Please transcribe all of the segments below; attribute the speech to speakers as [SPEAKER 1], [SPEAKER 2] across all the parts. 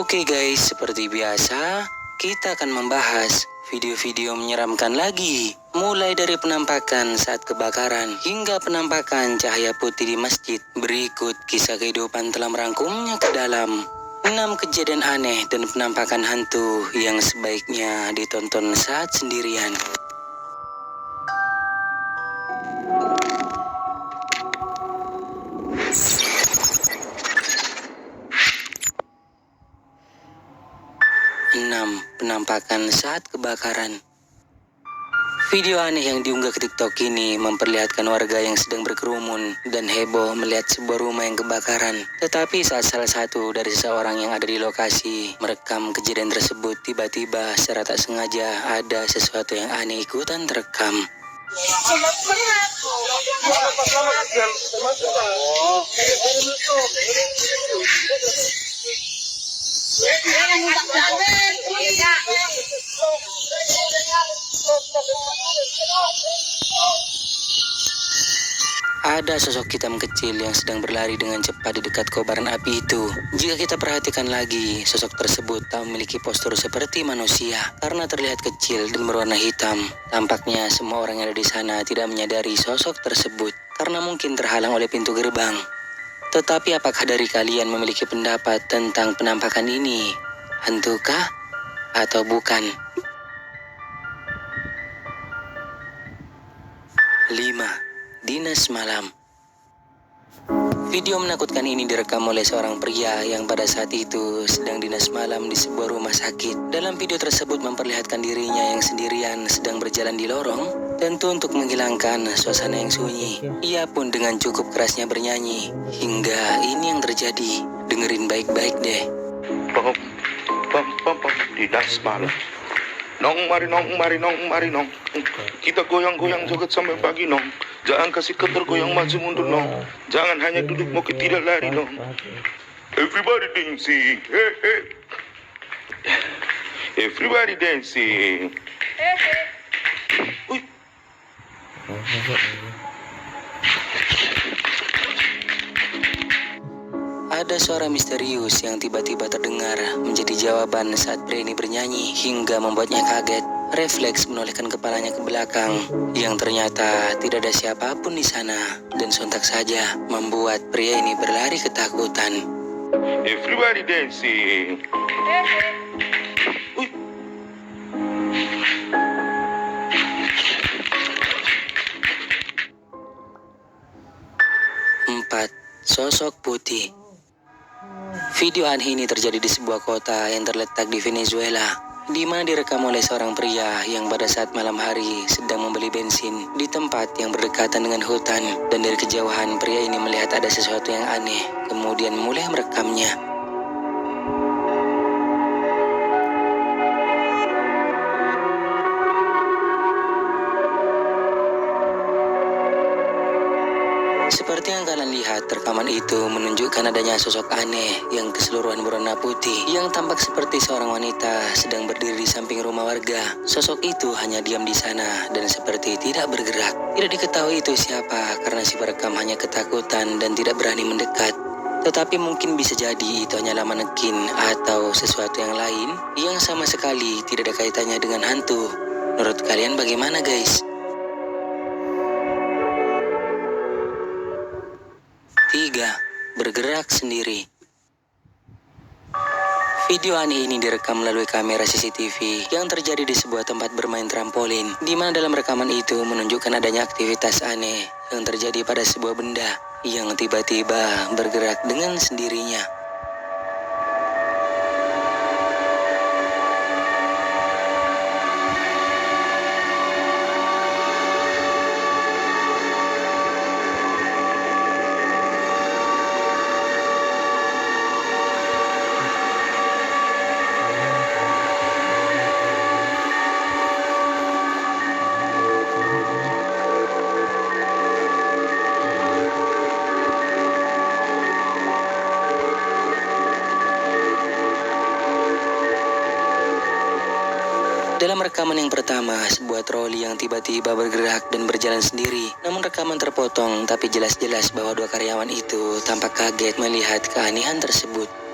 [SPEAKER 1] Oke guys, seperti biasa, kita akan membahas video-video menyeramkan lagi. Mulai dari penampakan saat kebakaran hingga penampakan cahaya putih di masjid. Berikut kisah kehidupan telah merangkumnya ke dalam 6 kejadian aneh dan penampakan hantu yang sebaiknya ditonton saat sendirian. Penampakan saat kebakaran. Video aneh yang diunggah ke TikTok ini memperlihatkan warga yang sedang berkerumun dan heboh melihat sebuah rumah yang kebakaran. Tetapi saat salah satu dari seseorang yang ada di lokasi merekam kejadian tersebut, tiba-tiba secara tak sengaja ada sesuatu yang aneh ikutan terekam. Ada sosok hitam kecil yang sedang berlari dengan cepat di dekat kobaran api itu. Jika kita perhatikan lagi, sosok tersebut tak memiliki postur seperti manusia karena terlihat kecil dan berwarna hitam. Tampaknya semua orang yang ada di sana tidak menyadari sosok tersebut karena mungkin terhalang oleh pintu gerbang. Tetapi apakah dari kalian memiliki pendapat tentang penampakan ini? Hantukah atau bukan? 5. Dinas malam. Video menakutkan ini direkam oleh seorang pria yang pada saat itu sedang dinas malam di sebuah rumah sakit. Dalam video tersebut memperlihatkan dirinya yang sendirian sedang berjalan di lorong, tentu untuk menghilangkan suasana yang sunyi. Ia pun dengan cukup kerasnya bernyanyi. Hingga ini yang terjadi. Dengerin baik-baik deh.
[SPEAKER 2] Dinas malam. Nong mari nong. Kita goyang-goyang joget sampai pagi nong. Jangan kasih ketergoyang maju mundur nong. Jangan hanya duduk mau tidak lari nong. Everybody dancing, hey hey. Everybody dancing. Uy.
[SPEAKER 1] Ada suara misterius yang tiba-tiba terdengar menjadi jawaban saat pria ini bernyanyi hingga membuatnya kaget. Refleks menolehkan kepalanya ke belakang yang ternyata tidak ada siapapun di sana dan sontak saja membuat pria ini berlari ketakutan.
[SPEAKER 2] Everybody dancing. Uy.
[SPEAKER 1] Empat. Sosok putih. Video aneh ini terjadi di sebuah kota yang terletak di Venezuela, di mana direkam oleh seorang pria yang pada saat malam hari sedang membeli bensin di tempat yang berdekatan dengan hutan. Dan dari kejauhan pria ini melihat ada sesuatu yang aneh, kemudian mulai merekamnya. Seperti yang kalian lihat, rekaman itu menunjukkan adanya sosok aneh yang keseluruhan berwarna putih yang tampak seperti seorang wanita sedang berdiri di samping rumah warga. Sosok itu hanya diam di sana dan seperti tidak bergerak. Tidak diketahui itu siapa karena si perekam hanya ketakutan dan tidak berani mendekat. Tetapi mungkin bisa jadi itu hanyalah manekin atau sesuatu yang lain yang sama sekali tidak ada kaitannya dengan hantu. Menurut kalian bagaimana guys? 3. Bergerak sendiri. Video aneh ini direkam melalui kamera CCTV yang terjadi di sebuah tempat bermain trampolin, di mana dalam rekaman itu menunjukkan adanya aktivitas aneh yang terjadi pada sebuah benda yang tiba-tiba bergerak dengan sendirinya. Dalam rekaman yang pertama, sebuah troli yang tiba-tiba bergerak dan berjalan sendiri. Namun rekaman terpotong, tapi jelas-jelas bahwa dua karyawan itu tampak kaget melihat keanehan tersebut.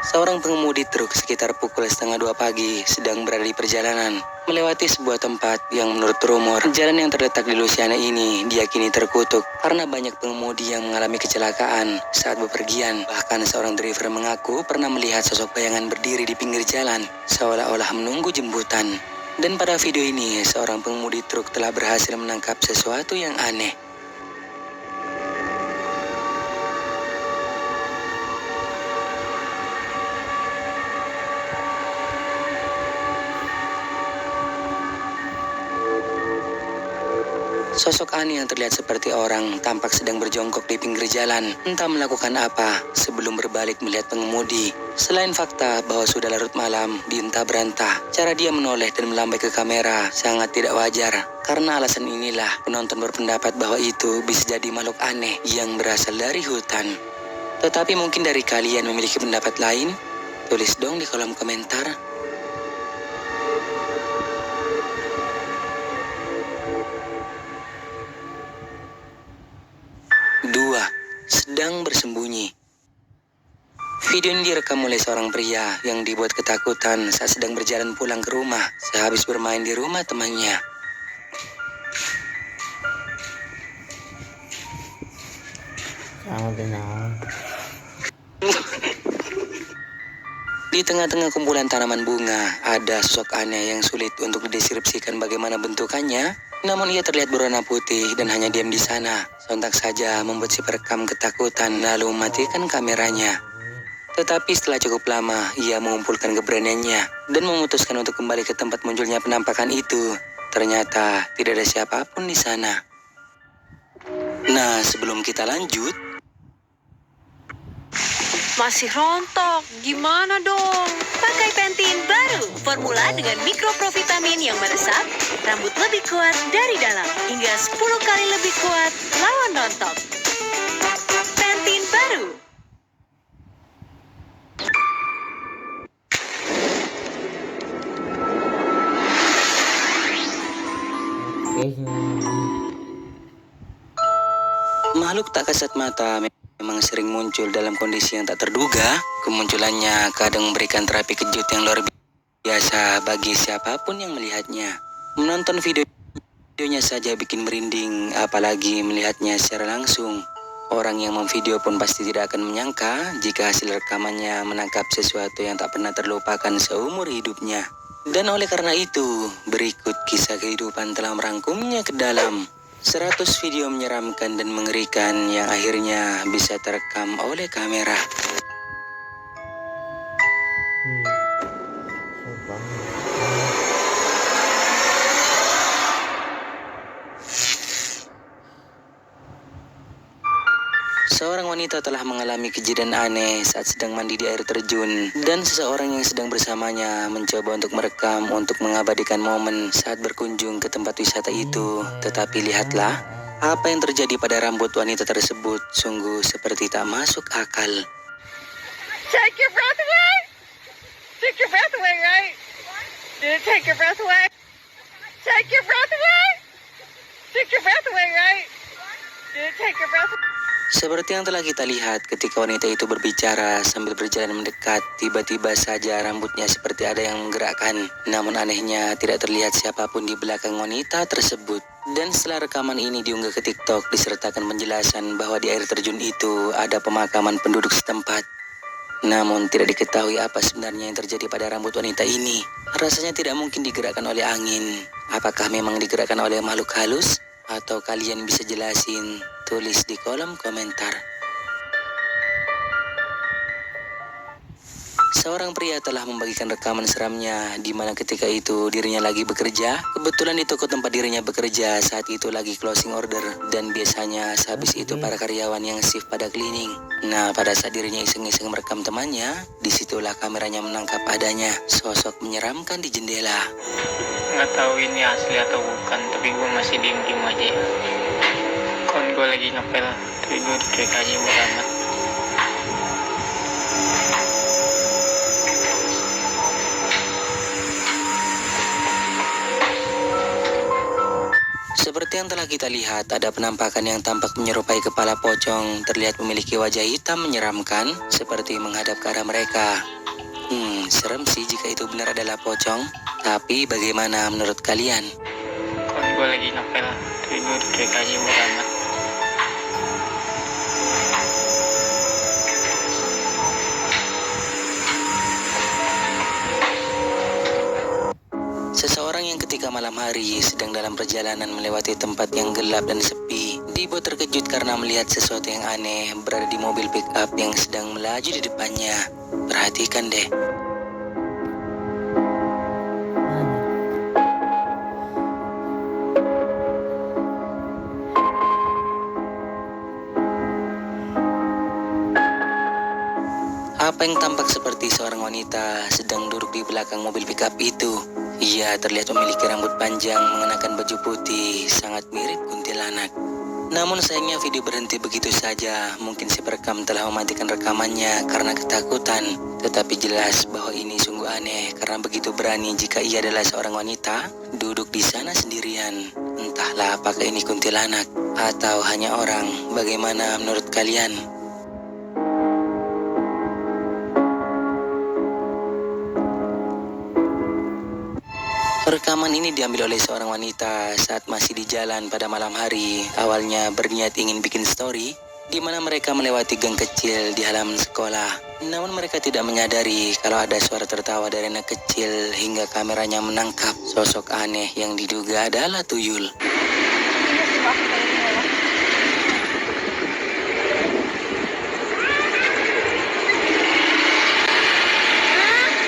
[SPEAKER 1] Seorang pengemudi truk sekitar pukul 1:30 pagi sedang berada di perjalanan melewati sebuah tempat yang menurut rumor jalan yang terletak di Louisiana ini diyakini terkutuk karena banyak pengemudi yang mengalami kecelakaan saat bepergian. Bahkan seorang driver mengaku pernah melihat sosok bayangan berdiri di pinggir jalan seolah-olah menunggu jemputan. Dan pada video ini seorang pengemudi truk telah berhasil menangkap sesuatu yang aneh. Sosok aneh yang terlihat seperti orang tampak sedang berjongkok di pinggir jalan, entah melakukan apa sebelum berbalik melihat pengemudi. Selain fakta bahwa sudah larut malam, dientah berantah, cara dia menoleh dan melambai ke kamera sangat tidak wajar. Karena alasan inilah penonton berpendapat bahwa itu bisa jadi makhluk aneh yang berasal dari hutan. Tetapi mungkin dari kalian memiliki pendapat lain? Tulis dong di kolom komentar. 2. Sedang bersembunyi. Video ini direkam oleh seorang pria yang dibuat ketakutan saat sedang berjalan pulang ke rumah sehabis bermain di rumah temannya. Di tengah-tengah kumpulan tanaman bunga, ada sosok aneh yang sulit untuk dideskripsikan bagaimana bentukannya. Namun ia terlihat berwarna putih dan hanya diam di sana. Sontak saja membuat si perekam ketakutan lalu mematikan kameranya. Tetapi setelah cukup lama, ia mengumpulkan keberaniannya dan memutuskan untuk kembali ke tempat munculnya penampakan itu. Ternyata tidak ada siapapun di sana. Nah, sebelum kita lanjut,
[SPEAKER 3] Masih rontok, gimana dong? Pakai Pantene baru, formula dengan mikroprovitamin yang meresap, rambut lebih kuat dari dalam, hingga 10 kali lebih kuat lawan rontok. Pantene baru.
[SPEAKER 1] makhluk tak kasat mata memang sering muncul dalam kondisi yang tak terduga. Kemunculannya kadang memberikan terapi kejut yang luar biasa bagi siapapun yang melihatnya. Menonton videonya saja bikin merinding, apalagi melihatnya secara langsung. Orang yang memvideo pun pasti tidak akan menyangka jika hasil rekamannya menangkap sesuatu yang tak pernah terlupakan seumur hidupnya. Dan oleh karena itu, berikut kisah kehidupan telah merangkumnya ke dalam 100 video menyeramkan dan mengerikan yang akhirnya bisa terekam oleh kamera. Seorang wanita telah mengalami kejadian aneh saat sedang mandi di air terjun, dan seseorang yang sedang bersamanya mencoba untuk merekam untuk mengabadikan momen saat berkunjung ke tempat wisata itu. Tetapi lihatlah, apa yang terjadi pada rambut wanita tersebut sungguh seperti tak masuk akal.
[SPEAKER 4] Take your breath away? Took your breath away, right? Did it take your breath away? Take your breath away? Took your breath away, right? Did it take your breath away?
[SPEAKER 1] Seperti yang telah kita lihat ketika wanita itu berbicara sambil berjalan mendekat, tiba-tiba saja rambutnya seperti ada yang menggerakkan. Namun anehnya tidak terlihat siapapun di belakang wanita tersebut. Dan setelah rekaman ini diunggah ke TikTok disertakan penjelasan bahwa di air terjun itu ada pemakaman penduduk setempat. Namun tidak diketahui apa sebenarnya yang terjadi pada rambut wanita ini. Rasanya tidak mungkin digerakkan oleh angin. Apakah memang digerakkan oleh makhluk halus? Atau kalian bisa jelasin? Tulis di kolom komentar. Seorang pria telah membagikan rekaman seramnya di mana ketika itu dirinya lagi bekerja. Kebetulan di toko tempat dirinya bekerja saat itu lagi closing order, dan biasanya sehabis itu para karyawan yang shift pada cleaning. Nah, pada saat dirinya iseng-iseng merekam temannya, disitulah kameranya menangkap adanya sosok menyeramkan di jendela.
[SPEAKER 5] Nggak tahu ini asli atau bukan, tapi gue masih diem-diem aja ya. Kawan gue lagi ngepel, tapi gue cuek aja beramat.
[SPEAKER 1] Seperti yang telah kita lihat, ada penampakan yang tampak menyerupai kepala pocong, terlihat memiliki wajah hitam menyeramkan, seperti menghadap ke arah mereka. Serem sih jika itu benar adalah pocong. Tapi bagaimana menurut kalian?
[SPEAKER 5] Kon gue lagi ngepel, tapi gue udah cuek aja bodo amat.
[SPEAKER 1] Seseorang yang ketika malam hari sedang dalam perjalanan melewati tempat yang gelap dan sepi, dibuat terkejut karena melihat sesuatu yang aneh berada di mobil pick-up yang sedang melaju di depannya. Perhatikan deh. Apa yang tampak seperti seorang wanita sedang duduk di belakang mobil pickup itu. Ia terlihat memiliki rambut panjang, mengenakan baju putih, sangat mirip kuntilanak. Namun sayangnya video berhenti begitu saja. Mungkin si perekam telah mematikan rekamannya karena ketakutan. Tetapi jelas bahwa ini sungguh aneh karena begitu berani jika ia adalah seorang wanita duduk di sana sendirian. Entahlah apakah ini kuntilanak atau hanya orang. Bagaimana menurut kalian? Rekaman ini diambil oleh seorang wanita saat masih di jalan pada malam hari. Awalnya berniat ingin bikin story, di mana mereka melewati gang kecil di halaman sekolah. Namun mereka tidak menyadari kalau ada suara tertawa dari anak kecil hingga kameranya menangkap sosok aneh yang diduga adalah tuyul.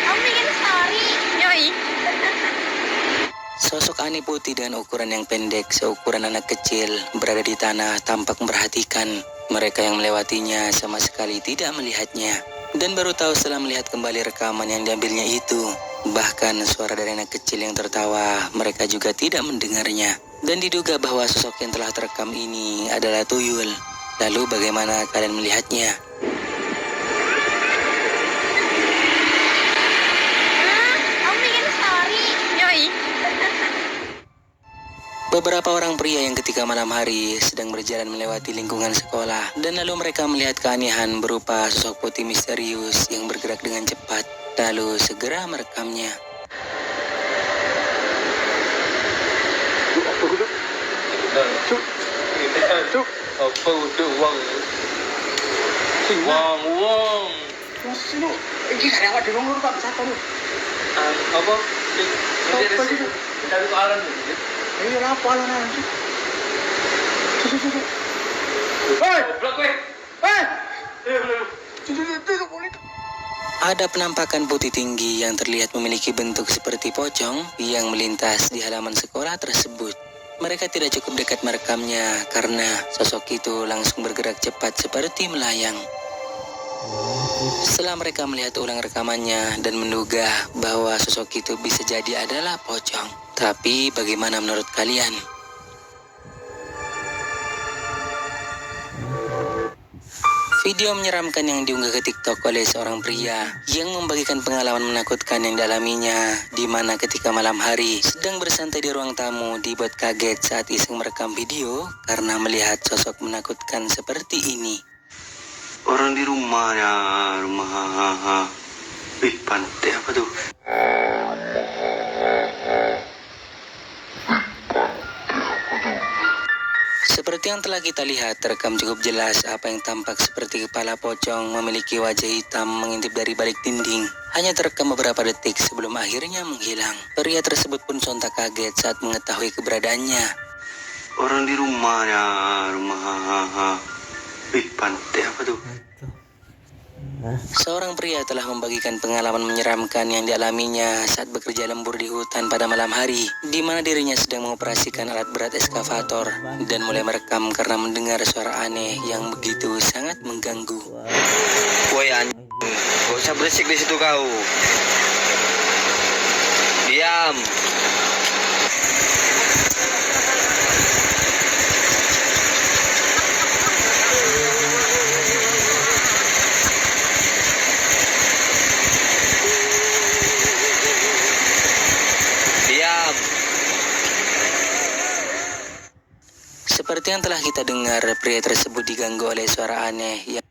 [SPEAKER 3] Kamu bikin story?
[SPEAKER 4] Yoi.
[SPEAKER 1] Sosok aneh putih dengan ukuran yang pendek seukuran anak kecil berada di tanah tampak memperhatikan. Mereka yang melewatinya sama sekali tidak melihatnya. Dan baru tahu setelah melihat kembali rekaman yang diambilnya itu. Bahkan suara dari anak kecil yang tertawa mereka juga tidak mendengarnya. Dan diduga bahwa sosok yang telah terekam ini adalah tuyul. Lalu bagaimana kalian melihatnya?
[SPEAKER 3] Kamu bikin story?
[SPEAKER 4] Yoi.
[SPEAKER 1] Beberapa orang pria yang ketika malam hari sedang berjalan melewati lingkungan sekolah dan lalu mereka melihat keanehan berupa sosok putih misterius yang bergerak dengan cepat lalu segera merekamnya.
[SPEAKER 5] Apa udah uang? Uang. Apa? Dari alam ni.
[SPEAKER 1] Ada penampakan putih tinggi yang terlihat memiliki bentuk seperti pocong yang melintas di halaman sekolah tersebut. Mereka tidak cukup dekat merekamnya karena sosok itu langsung bergerak cepat seperti melayang. Setelah mereka melihat ulang rekamannya dan menduga bahwa sosok itu bisa jadi adalah pocong. Tapi bagaimana menurut kalian? Video menyeramkan yang diunggah ke TikTok oleh seorang pria yang membagikan pengalaman menakutkan yang dialaminya, di mana ketika malam hari sedang bersantai di ruang tamu dibuat kaget saat iseng merekam video karena melihat sosok menakutkan seperti ini.
[SPEAKER 6] Orang di rumahnya, pantai apa tuh?
[SPEAKER 1] Seperti yang telah kita lihat, terekam cukup jelas apa yang tampak seperti kepala pocong memiliki wajah hitam mengintip dari balik dinding. Hanya terekam beberapa detik sebelum akhirnya menghilang. Pria tersebut pun sontak kaget saat mengetahui keberadaannya.
[SPEAKER 6] Orang di rumahnya, pantai apa tuh?
[SPEAKER 1] Seorang pria telah membagikan pengalaman menyeramkan yang dialaminya saat bekerja lembur di hutan pada malam hari, di mana dirinya sedang mengoperasikan alat berat eskavator dan mulai merekam karena mendengar suara aneh yang begitu sangat mengganggu.
[SPEAKER 6] Woi anjing, gak usah berisik di situ kau. Diam.
[SPEAKER 1] Seperti yang telah kita dengar, pria tersebut diganggu oleh suara aneh yang